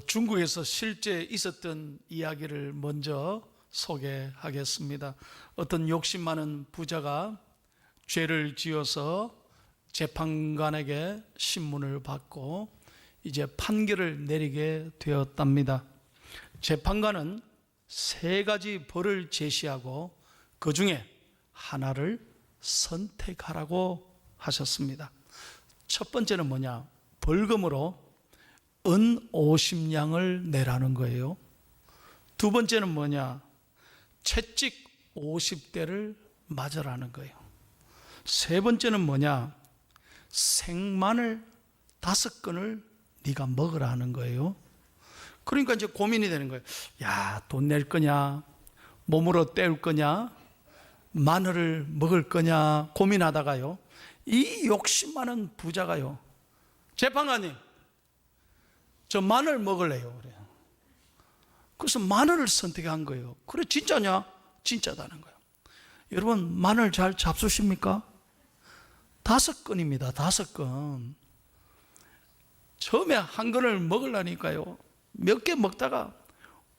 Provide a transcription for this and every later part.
중국에서 실제 있었던 이야기를 먼저 소개하겠습니다. 어떤 욕심 많은 부자가 죄를 지어서 재판관에게 신문을 받고 이제 판결을 내리게 되었답니다. 재판관은 세 가지 벌을 제시하고 그 중에 하나를 선택하라고 하셨습니다. 첫 번째는 뭐냐? 벌금으로 은 50냥을 내라는 거예요. 두 번째는 뭐냐? 채찍 50대를 맞으라는 거예요. 세 번째는 뭐냐? 생마늘 5건을 네가 먹으라는 거예요. 그러니까 이제 고민이 되는 거예요. 야, 돈 낼 거냐? 몸으로 때울 거냐? 마늘을 먹을 거냐? 고민하다가요, 이 욕심 많은 부자가요, 재판관님, 저 마늘 먹을래요. 그래요. 그래서 마늘을 선택한 거예요. 그래, 진짜냐? 진짜다는 거예요. 여러분, 마늘 잘 잡수십니까? 5건입니다. 5건. 처음에 한 건을 먹으려니까요, 몇 개 먹다가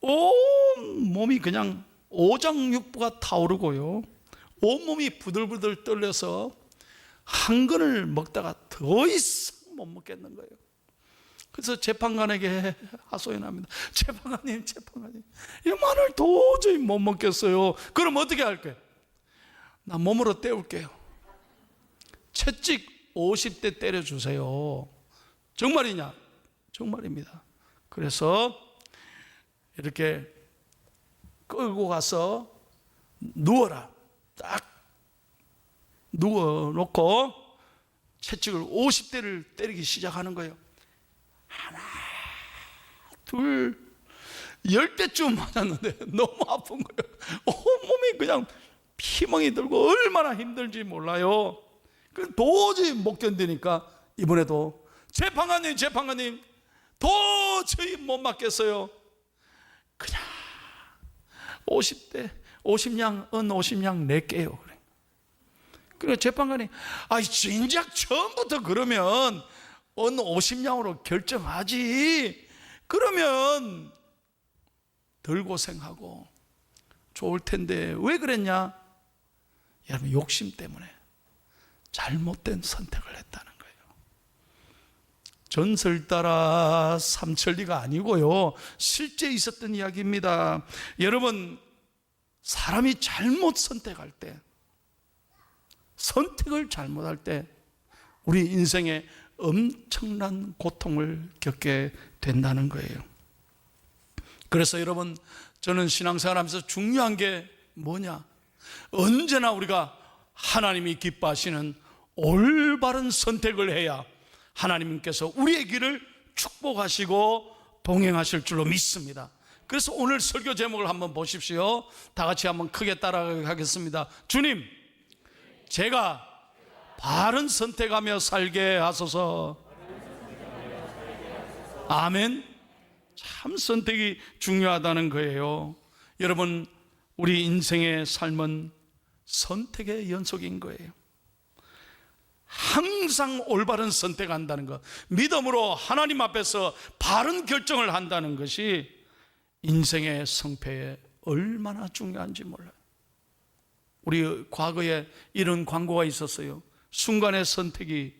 온 몸이 그냥 오장육부가 타오르고요, 온몸이 부들부들 떨려서 한 건을 먹다가 더 이상 못 먹겠는 거예요. 그래서 재판관에게 하소연합니다. 재판관님, 이 마늘 도저히 못 먹겠어요. 그럼 어떻게 할까요? 나 몸으로 때울게요. 채찍 50대 때려주세요. 정말이냐? 정말입니다. 그래서 이렇게 끌고 가서 누워라. 딱 누워놓고 채찍을 50대를 때리기 시작하는 거예요. 하나, 둘, 10대쯤 맞았는데 너무 아픈 거예요. 온몸이 그냥 피멍이 들고 얼마나 힘들지 몰라요. 도저히 못 견디니까 이번에도 재판관님, 도저히 못 맞겠어요. 그냥 50대 50냥, 은 50냥 낼게요. 그래, 재판관이, 진작 처음부터 그러면 은 50냥으로 결정하지. 그러면 덜 고생하고 좋을 텐데 왜 그랬냐? 여러분, 욕심 때문에 잘못된 선택을 했다는 거예요. 전설 따라 삼천리가 아니고요, 실제 있었던 이야기입니다. 여러분, 사람이 잘못 선택할 때, 선택을 잘못할 때 우리 인생에 엄청난 고통을 겪게 된다는 거예요. 그래서 여러분, 저는 신앙생활하면서 중요한 게 뭐냐? 언제나 우리가 하나님이 기뻐하시는 올바른 선택을 해야 하나님께서 우리의 길을 축복하시고 동행하실 줄로 믿습니다. 그래서 오늘 설교 제목을 한번 보십시오. 다 같이 한번 크게 따라가겠습니다. 주님, 제가 바른 선택하며 살게 하소서. 아멘. 참 선택이 중요하다는 거예요. 여러분, 우리 인생의 삶은 선택의 연속인 거예요. 항상 올바른 선택한다는 것, 믿음으로 하나님 앞에서 바른 결정을 한다는 것이 인생의 성패에 얼마나 중요한지 몰라요. 우리 과거에 이런 광고가 있었어요. 순간의 선택이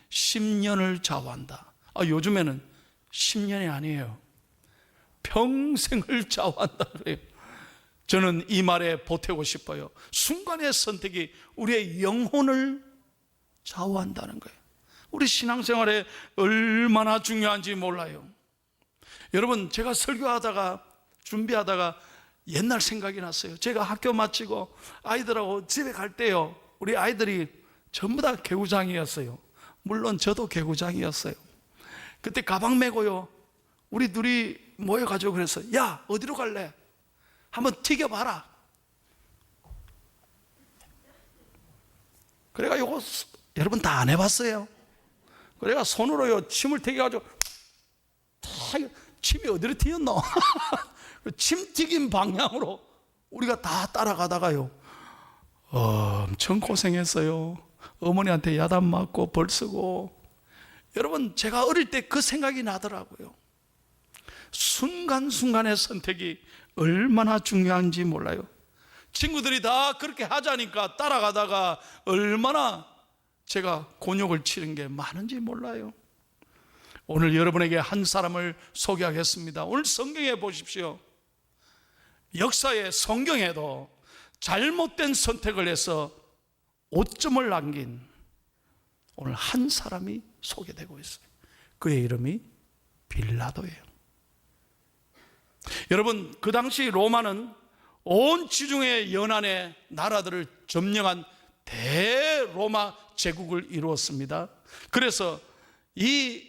10년을 좌우한다. 요즘에는 10년이 아니에요, 평생을 좌우한다 그래요. 저는 이 말에 보태고 싶어요. 순간의 선택이 우리의 영혼을 좌우한다는 거예요. 우리 신앙생활에 얼마나 중요한지 몰라요. 여러분, 제가 설교하다가 준비하다가 옛날 생각이 났어요. 제가 학교 마치고 아이들하고 집에 갈 때요, 우리 아이들이 전부 다 개구장이었어요. 물론 저도 개구장이었어요. 그때 가방 메고요, 우리 둘이 모여가지고 그래서, 야, 어디로 갈래? 한번 튀겨봐라. 그래가 요거 여러분 다 안 해봤어요? 그래가 손으로요 침을 튀겨가지고 침이 어디로 튀었노? 침 튀긴 방향으로 우리가 다 따라가다가요, 엄청 고생했어요. 어머니한테 야단 맞고 벌 쓰고. 여러분, 제가 어릴 때 그 생각이 나더라고요. 순간순간의 선택이 얼마나 중요한지 몰라요. 친구들이 다 그렇게 하자니까 따라가다가 얼마나 제가 곤욕을 치른 게 많은지 몰라요. 오늘 여러분에게 한 사람을 소개하겠습니다. 오늘 성경에 보십시오. 역사의 성경에도 잘못된 선택을 해서 오점을 남긴 오늘 한 사람이 소개되고 있어요. 그의 이름이 빌라도예요. 여러분, 그 당시 로마는 온 지중해 연안의 나라들을 점령한 대로마 제국을 이루었습니다. 그래서 이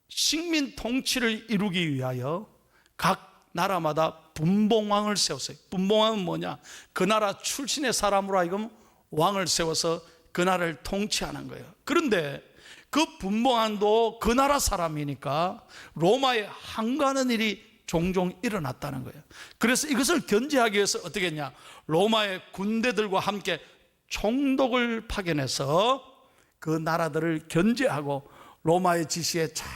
식민 통치를 이루기 위하여 각 나라마다 분봉왕을 세웠어요. 분봉왕은 뭐냐? 그 나라 출신의 사람으로 하여금 왕을 세워서 그 나라를 통치하는 거예요. 그런데 그 분봉왕도 그 나라 사람이니까 로마에 항거하는 일이 종종 일어났다는 거예요. 그래서 이것을 견제하기 위해서 어떻게 했냐? 로마의 군대들과 함께 총독을 파견해서 그 나라들을 견제하고 로마의 지시에 잘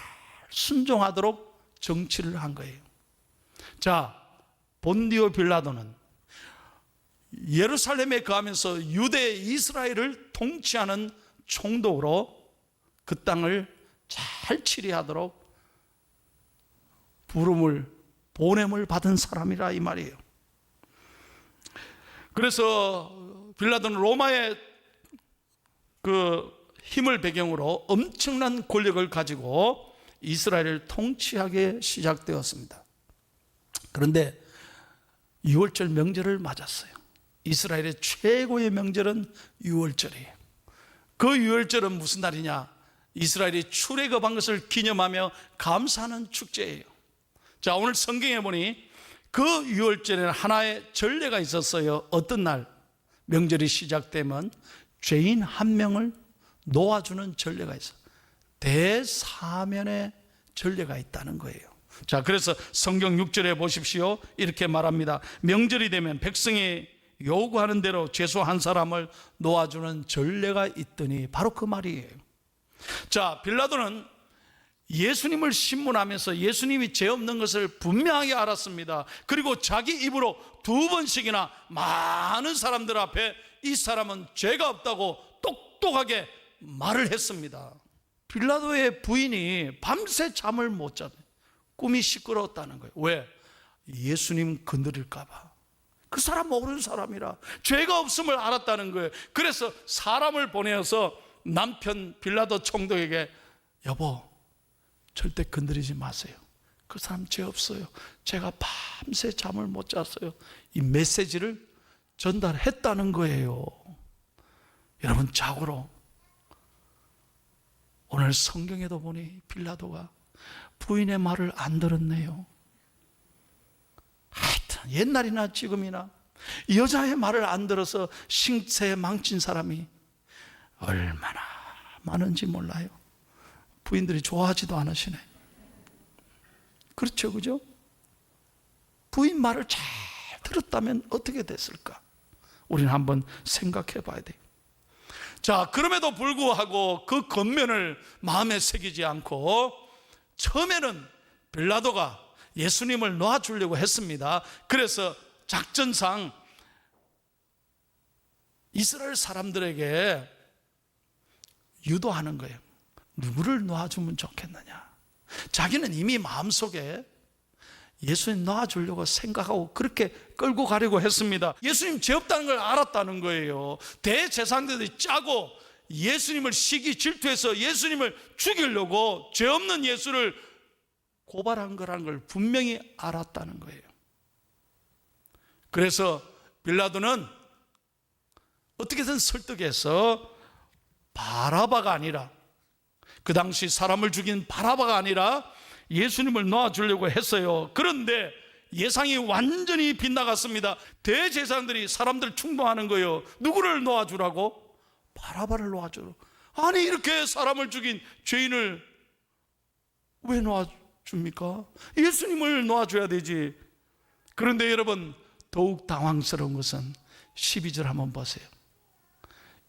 순종하도록 정치를 한 거예요. 자, 본디오 빌라도는 예루살렘에 거하면서 유대 이스라엘을 통치하는 총독으로 그 땅을 잘 치리하도록 보냄을 받은 사람이라 이 말이에요. 그래서 빌라도는 로마의 그 힘을 배경으로 엄청난 권력을 가지고 이스라엘을 통치하게 시작되었습니다. 그런데 6월절 명절을 맞았어요. 이스라엘의 최고의 명절은 6월절이에요. 그 6월절은 무슨 날이냐? 이스라엘이 출애굽한 것을 기념하며 감사하는 축제예요. 자, 오늘 성경에 보니 그 6월절에는 하나의 전례가 있었어요. 어떤 날? 명절이 시작되면 죄인 한 명을 놓아주는 전례가 있어요. 대사면의 전례가 있다는 거예요. 자, 그래서 성경 6절에 보십시오. 이렇게 말합니다. 명절이 되면 백성이 요구하는 대로 죄수 한 사람을 놓아주는 전례가 있더니 바로 그 말이에요. 자, 빌라도는 예수님을 신문하면서 예수님이 죄 없는 것을 분명하게 알았습니다. 그리고 자기 입으로 2번씩이나 많은 사람들 앞에 이 사람은 죄가 없다고 똑똑하게 말을 했습니다. 빌라도의 부인이 밤새 잠을 못 잤어요. 꿈이 시끄러웠다는 거예요. 왜? 예수님 건드릴까 봐. 그 사람 모르는 사람이라 죄가 없음을 알았다는 거예요. 그래서 사람을 보내어서 남편 빌라도 총독에게 여보, 절대 건드리지 마세요. 그 사람 죄 없어요. 제가 밤새 잠을 못 잤어요. 이 메시지를 전달했다는 거예요. 여러분, 자고로 오늘 성경에도 보니 빌라도가 부인의 말을 안 들었네요. 하여튼 옛날이나 지금이나 여자의 말을 안 들어서 신세 망친 사람이 얼마나 많은지 몰라요. 부인들이 좋아하지도 않으시네. 그렇죠, 그죠? 부인 말을 잘 들었다면 어떻게 됐을까? 우리는 한번 생각해 봐야 돼요. 자, 그럼에도 불구하고 그 겉면을 마음에 새기지 않고 처음에는 빌라도가 예수님을 놓아주려고 했습니다. 그래서 작전상 이스라엘 사람들에게 유도하는 거예요. 누구를 놓아주면 좋겠느냐? 자기는 이미 마음속에 예수님 놓아주려고 생각하고 그렇게 끌고 가려고 했습니다. 예수님 죄 없다는 걸 알았다는 거예요. 대제사장들이 짜고 예수님을 시기 질투해서 예수님을 죽이려고 죄 없는 예수를 고발한 거라는 걸 분명히 알았다는 거예요. 그래서 빌라도는 어떻게든 설득해서 바라바가 아니라, 그 당시 사람을 죽인 바라바가 아니라 예수님을 놓아주려고 했어요. 그런데 예상이 완전히 빗나갔습니다. 대제사장들이 사람들 충동하는 거예요. 누구를 놓아주라고? 바라바를 놓아주라고. 아니, 이렇게 사람을 죽인 죄인을 왜 놓아줍니까? 예수님을 놓아줘야 되지. 그런데 여러분, 더욱 당황스러운 것은 12절 한번 보세요.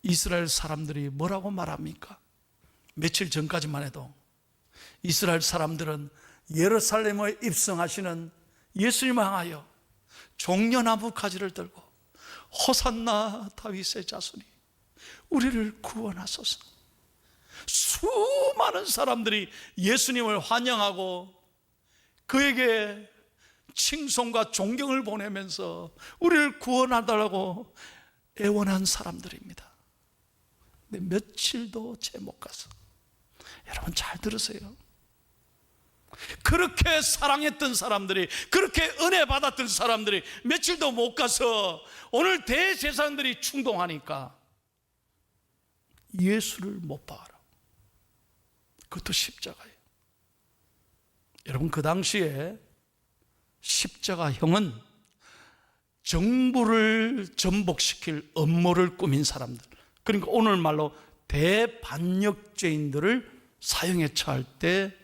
이스라엘 사람들이 뭐라고 말합니까? 며칠 전까지만 해도 이스라엘 사람들은 예루살렘에 입성하시는 예수님을 향하여 종려나무 가지를 들고 호산나 다윗의 자손이 우리를 구원하소서. 수많은 사람들이 예수님을 환영하고 그에게 칭송과 존경을 보내면서 우리를 구원하달라고 애원한 사람들입니다. 근데 며칠도 채 못 가서, 여러분 잘 들으세요. 그렇게 사랑했던 사람들이, 그렇게 은혜 받았던 사람들이 며칠도 못 가서 오늘 대제사장들이 충동하니까 예수를 못 박아라. 그것도 십자가예요. 여러분, 그 당시에 십자가형은 정부를 전복시킬 음모를 꾸민 사람들, 그러니까 오늘 말로 대반역죄인들을 사형에 처할 때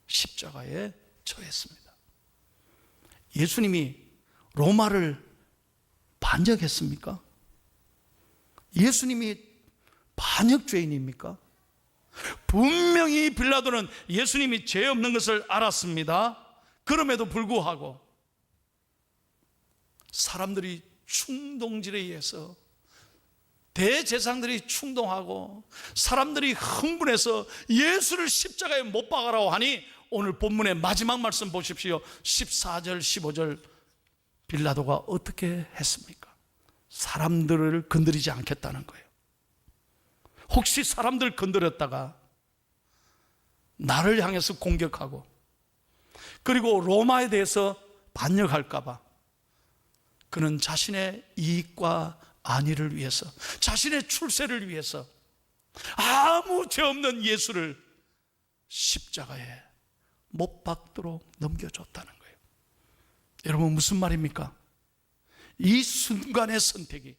십자가에 처했습니다. 예수님이 로마를 반역했습니까? 예수님이 반역죄인입니까? 분명히 빌라도는 예수님이 죄 없는 것을 알았습니다. 그럼에도 불구하고 사람들이 충동질에 의해서, 대제사장들이 충동하고 사람들이 흥분해서 예수를 십자가에 못 박으라고 하니 오늘 본문의 마지막 말씀 보십시오. 14절 15절 빌라도가 어떻게 했습니까? 사람들을 건드리지 않겠다는 거예요. 혹시 사람들 건드렸다가 나를 향해서 공격하고 그리고 로마에 대해서 반역할까 봐 그는 자신의 이익과 안위를 위해서, 자신의 출세를 위해서 아무 죄 없는 예수를 십자가에 못 박도록 넘겨줬다는 거예요. 여러분, 무슨 말입니까? 이 순간의 선택이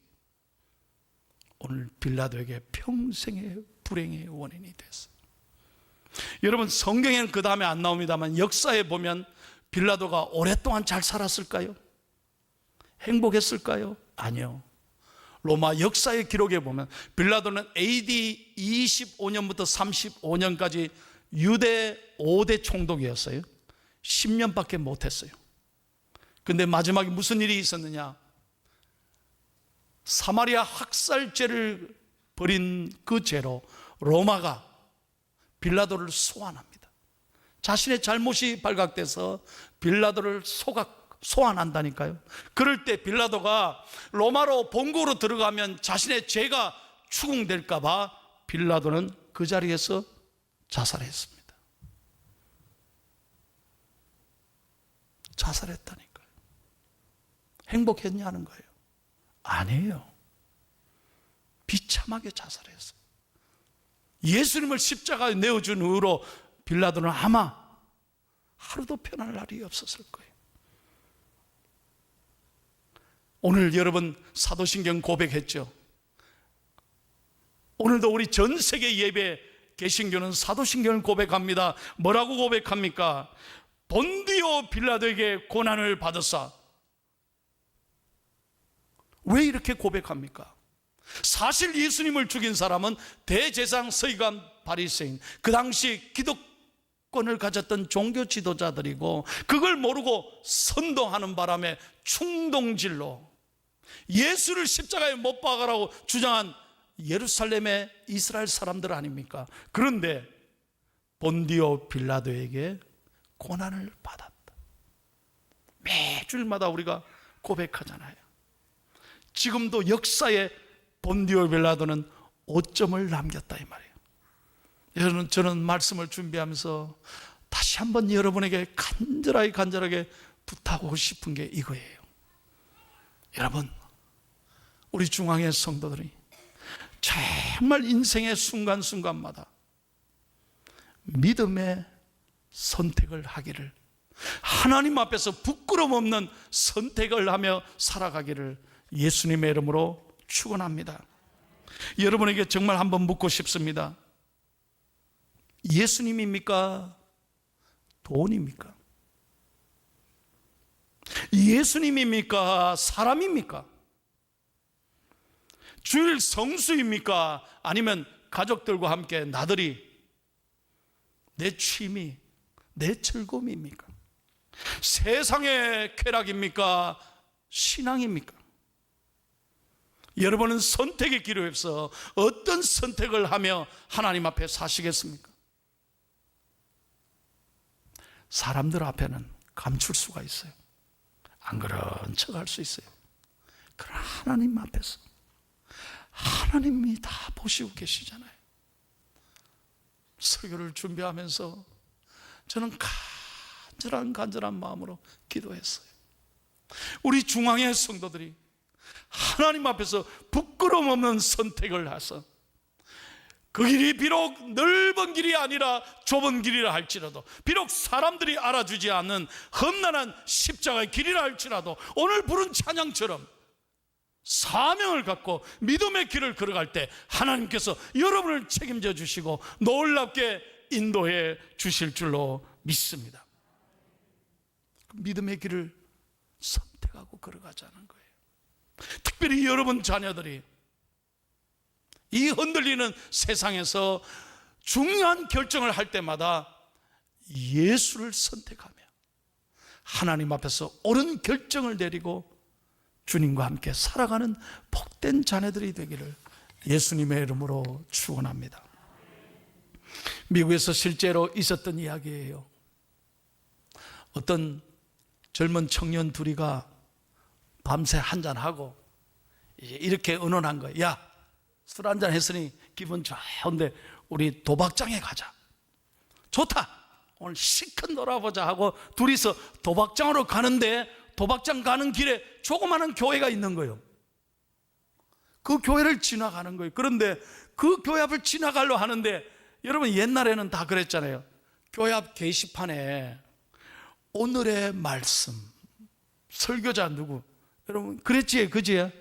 오늘 빌라도에게 평생의 불행의 원인이 됐어요. 여러분, 성경에는 그 다음에 안 나옵니다만 역사에 보면 빌라도가 오랫동안 잘 살았을까요? 행복했을까요? 아니요. 로마 역사의 기록에 보면 빌라도는 AD 25년부터 35년까지 유대 5대 총독이었어요. 10년밖에 못했어요. 근데 마지막에 무슨 일이 있었느냐? 사마리아 학살죄를 벌인 그 죄로 로마가 빌라도를 소환합니다. 자신의 잘못이 발각돼서 빌라도를 소환한다니까요. 그럴 때 빌라도가 로마로 본국으로 들어가면 자신의 죄가 추궁될까 봐 빌라도는 그 자리에서 자살했습니다. 자살했다니까요. 행복했냐는 거예요. 아니에요. 비참하게 자살했어요. 예수님을 십자가에 내어준 후로 빌라도는 아마 하루도 편할 날이 없었을 거예요. 오늘 여러분 사도신경 고백했죠. 오늘도 우리 전 세계 예배 개신교는 사도신경을 고백합니다. 뭐라고 고백합니까? 본디오 빌라도에게 고난을 받았사. 왜 이렇게 고백합니까? 사실 예수님을 죽인 사람은 대제사장, 서기관, 바리새인, 그 당시 기독권을 가졌던 종교 지도자들이고 그걸 모르고 선동하는 바람에 충동질로 예수를 십자가에 못 박으라고 주장한 예루살렘의 이스라엘 사람들 아닙니까? 그런데 본디오 빌라도에게 고난을 받았다. 매주일마다 우리가 고백하잖아요. 지금도 역사에 본디오 빌라도는 오점을 남겼다 이 말이에요. 여러분, 저는 말씀을 준비하면서 다시 한번 여러분에게 간절하게 부탁하고 싶은 게 이거예요. 여러분, 우리 중앙의 성도들이 정말 인생의 순간순간마다 믿음의 선택을 하기를, 하나님 앞에서 부끄러움 없는 선택을 하며 살아가기를 예수님의 이름으로 축원합니다. 여러분에게 정말 한번 묻고 싶습니다. 예수님입니까? 돈입니까? 예수님입니까? 사람입니까? 주일 성수입니까? 아니면 가족들과 함께 나들이, 내 취미, 내 즐거움입니까? 세상의 쾌락입니까? 신앙입니까? 여러분은 선택의 기로에서 어떤 선택을 하며 하나님 앞에 사시겠습니까? 사람들 앞에는 감출 수가 있어요. 안 그런 척 할 수 있어요. 그러나 하나님 앞에서 하나님이 다 보시고 계시잖아요. 설교를 준비하면서 저는 간절한 마음으로 기도했어요. 우리 중앙의 성도들이 하나님 앞에서 부끄러움 없는 선택을 해서 그 길이 비록 넓은 길이 아니라 좁은 길이라 할지라도, 비록 사람들이 알아주지 않는 험난한 십자가의 길이라 할지라도, 오늘 부른 찬양처럼 사명을 갖고 믿음의 길을 걸어갈 때 하나님께서 여러분을 책임져 주시고 놀랍게 인도해 주실 줄로 믿습니다. 믿음의 길을 선택하고 걸어가자는 거예요. 특별히 여러분 자녀들이 이 흔들리는 세상에서 중요한 결정을 할 때마다 예수를 선택하며 하나님 앞에서 옳은 결정을 내리고 주님과 함께 살아가는 복된 자녀들이 되기를 예수님의 이름으로 축원합니다. 미국에서 실제로 있었던 이야기예요. 어떤 젊은 청년 둘이가 밤새 한잔하고 이렇게 의논한 거예요. 야, 술 한잔 했으니 기분 좋은데 우리 도박장에 가자. 좋다, 오늘 실컷 놀아보자 하고 둘이서 도박장으로 가는데, 도박장 가는 길에 조그마한 교회가 있는 거예요. 그 교회를 지나가는 거예요. 그런데 그 교회 앞을 지나가려 하는데, 여러분 옛날에는 다 그랬잖아요. 교회 앞 게시판에 오늘의 말씀, 설교자 누구, 여러분 그랬지, 그지?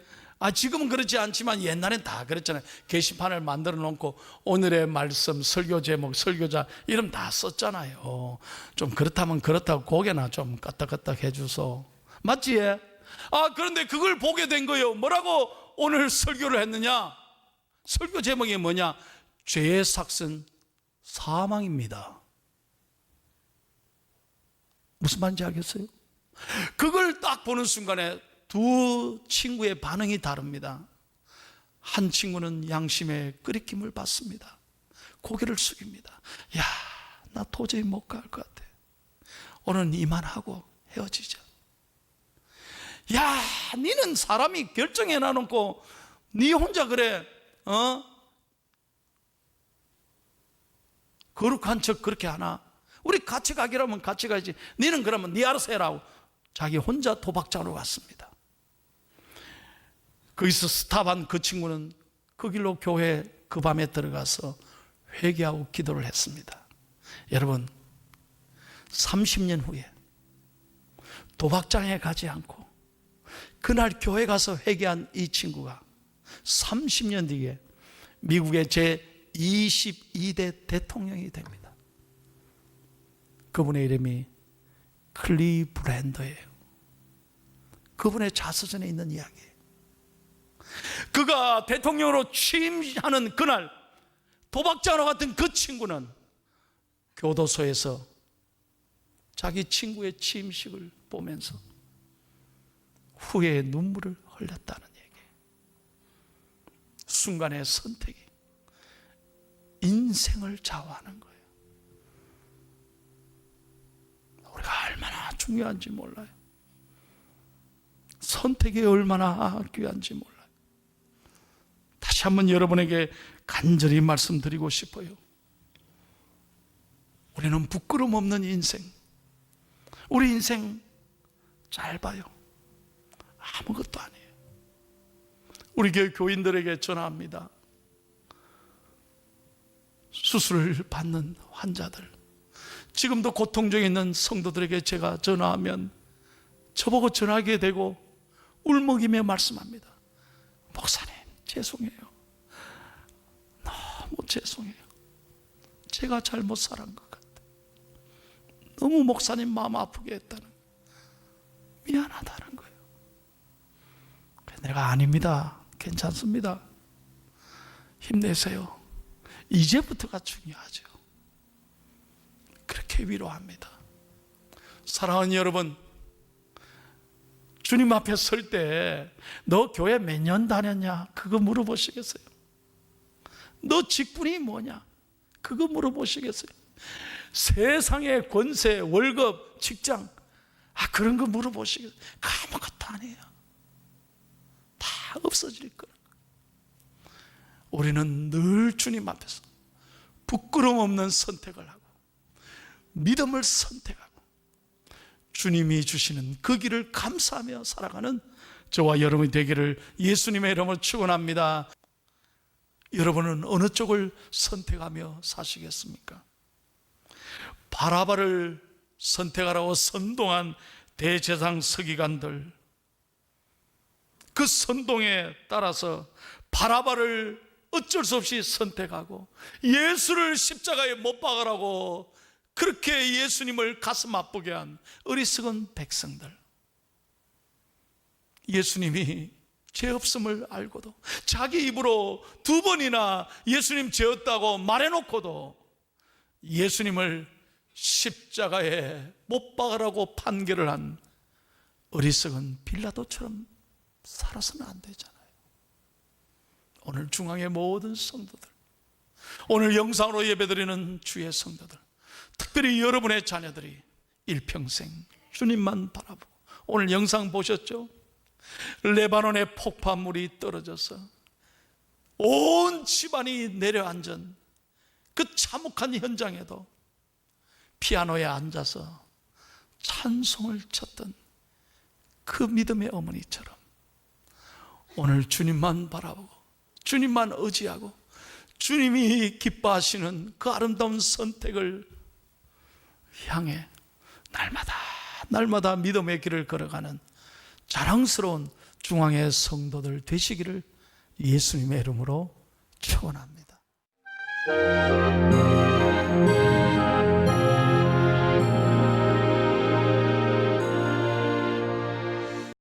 지금은 그렇지 않지만 옛날엔 다 그랬잖아요. 게시판을 만들어 놓고 오늘의 말씀, 설교 제목, 설교자 이름 다 썼잖아요. 좀 그렇다면 그렇다고 고개나 좀 까딱까딱 해주소. 맞지? 그런데 그걸 보게 된 거예요. 뭐라고 오늘 설교를 했느냐? 설교 제목이 뭐냐? 죄의 삭은 사망입니다. 무슨 말인지 알겠어요? 그걸 딱 보는 순간에 두 친구의 반응이 다릅니다. 한 친구는 양심의 끄리낌을 받습니다. 고개를 숙입니다. 야, 나 도저히 못 갈 것 같아. 오늘 이만하고 헤어지자. 야, 니는 사람이 결정해 놔놓고 니 혼자 그래, 거룩한 척 그렇게 하나? 우리 같이 가기라면 같이 가야지. 니는 그러면 니 알아서 해라고 자기 혼자 도박장으로 갔습니다. 거기서 스탑한 그 친구는 그 길로 교회 그 밤에 들어가서 회개하고 기도를 했습니다. 여러분, 30년 후에 도박장에 가지 않고 그날 교회 가서 회개한 이 친구가 30년 뒤에 미국의 제22대 대통령이 됩니다. 그분의 이름이 클리브랜드예요. 그분의 자서전에 있는 이야기예요. 그가 대통령으로 취임하는 그날 도박장으로 갔던 그 친구는 교도소에서 자기 친구의 취임식을 보면서 후회의 눈물을 흘렸다는 얘기예요. 순간의 선택이 인생을 좌우하는 거예요. 우리가 얼마나 중요한지 몰라요. 선택이 얼마나 귀한지 몰라요. 다시 한번 여러분에게 간절히 말씀드리고 싶어요. 우리는 부끄럼 없는 인생, 우리 인생 짧아요. 아무것도 아니에요. 우리 교회 교인들에게 전화합니다. 수술을 받는 환자들, 지금도 고통 중에 있는 성도들에게 제가 전화하면 저보고 전화하게 되고 울먹이며 말씀합니다. 목사님, 죄송해요. 너무 죄송해요. 제가 잘못 살은 것 같아요. 너무 목사님 마음 아프게 했다는, 미안하다는 거예요. 내가 아닙니다. 괜찮습니다. 힘내세요. 이제부터가 중요하죠. 그렇게 그렇게 위로합니다. 사랑하는 여러분, 주님 앞에 설 때 너 교회 몇 년 다녔냐? 그거 물어보시겠어요? 너 직분이 뭐냐? 그거 물어보시겠어요? 세상의 권세, 월급, 직장, 그런 거 물어보시겠어요? 아무것도 아니에요. 다 없어질 거예요. 우리는 늘 주님 앞에서 부끄러움 없는 선택을 하고 믿음을 선택하고 주님이 주시는 그 길을 감사하며 살아가는 저와 여러분이 되기를 예수님의 이름으로 축원합니다. 여러분은 어느 쪽을 선택하며 사시겠습니까? 바라바를 선택하라고 선동한 대제사장 서기관들, 그 선동에 따라서 바라바를 어쩔 수 없이 선택하고 예수를 십자가에 못 박으라고 그렇게 예수님을 가슴 아프게 한 어리석은 백성들, 예수님이 죄 없음을 알고도 자기 입으로 2번이나 예수님 죄 없다고 말해놓고도 예수님을 십자가에 못 박으라고 판결을 한 어리석은 빌라도처럼 살아서는 안 되잖아요. 오늘 중앙의 모든 성도들, 오늘 영상으로 예배드리는 주의 성도들, 특별히 여러분의 자녀들이 일평생 주님만 바라보고, 오늘 영상 보셨죠? 레바논의 폭파물이 떨어져서 온 집안이 내려앉은 그 참혹한 현장에도 피아노에 앉아서 찬송을 쳤던 그 믿음의 어머니처럼 오늘 주님만 바라보고 주님만 의지하고 주님이 기뻐하시는 그 아름다운 선택을 향해 날마다 믿음의 길을 걸어가는 자랑스러운 중앙의 성도들 되시기를 예수님의 이름으로 축원합니다.